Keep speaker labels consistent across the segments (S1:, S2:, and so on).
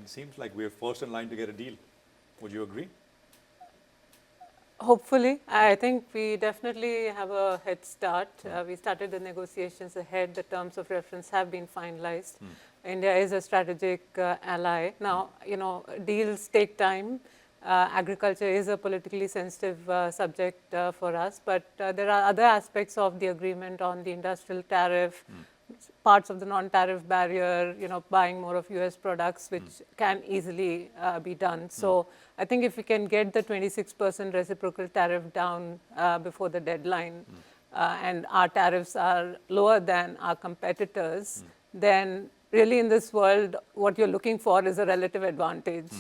S1: it seems like we're first in line to get a deal. Would you agree?
S2: Hopefully. I think we definitely have a head start. We started the negotiations ahead. The terms of reference have been finalized. India is a strategic ally. Now, deals take time. Agriculture is a politically sensitive subject for us, but there are other aspects of the agreement on the industrial tariff, parts of the non-tariff barrier, buying more of US products, which can easily be done. So I think if we can get the 26% reciprocal tariff down before the deadline, and our tariffs are lower than our competitors, then really in this world, what you're looking for is a relative advantage.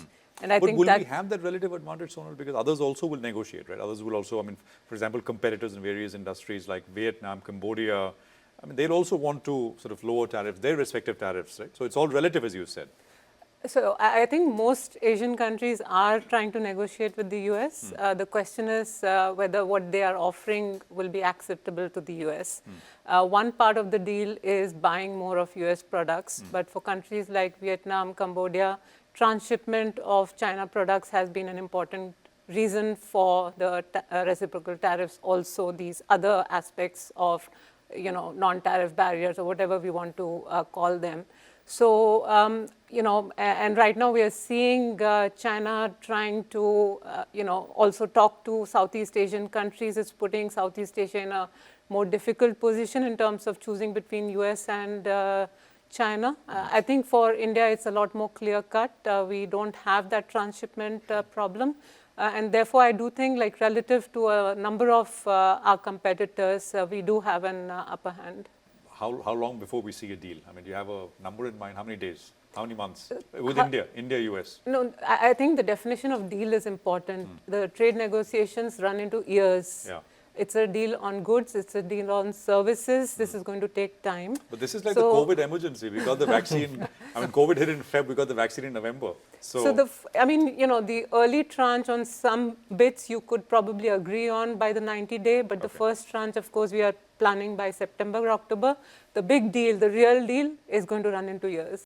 S2: And I think
S1: will we have that relative advantage, Sonal? Because others also will negotiate, right? Others will also, for example, competitors in various industries like Vietnam, Cambodia, they'll also want to sort of lower tariffs, their respective tariffs, right? So it's all relative, as you said.
S2: So I think most Asian countries are trying to negotiate with the US. The question is whether what they are offering will be acceptable to the US. One part of the deal is buying more of US products, but for countries like Vietnam, Cambodia, transshipment of China products has been an important reason for the reciprocal tariffs. Also, these other aspects of non-tariff barriers or whatever we want to call them. So, and right now we are seeing China trying to, also talk to Southeast Asian countries. It's putting Southeast Asia in a more difficult position in terms of choosing between US and China. I think for India, it's a lot more clear-cut. We don't have that transshipment problem. And therefore, I do think, like relative to a number of our competitors, we do have an upper hand.
S1: How long before we see a deal? Do you have a number in mind? How many days? How many months? With India, US?
S2: No, I think the definition of deal is important. The trade negotiations run into years.
S1: Yeah.
S2: It's a deal on goods, it's a deal on services. This is going to take time.
S1: But this is like the COVID emergency. We got the vaccine. COVID hit in Feb, we got the vaccine in November. So
S2: the early tranche on some bits you could probably agree on by the 90-day, but the first tranche, of course, we are planning by September or October. The big deal, the real deal, is going to run into years.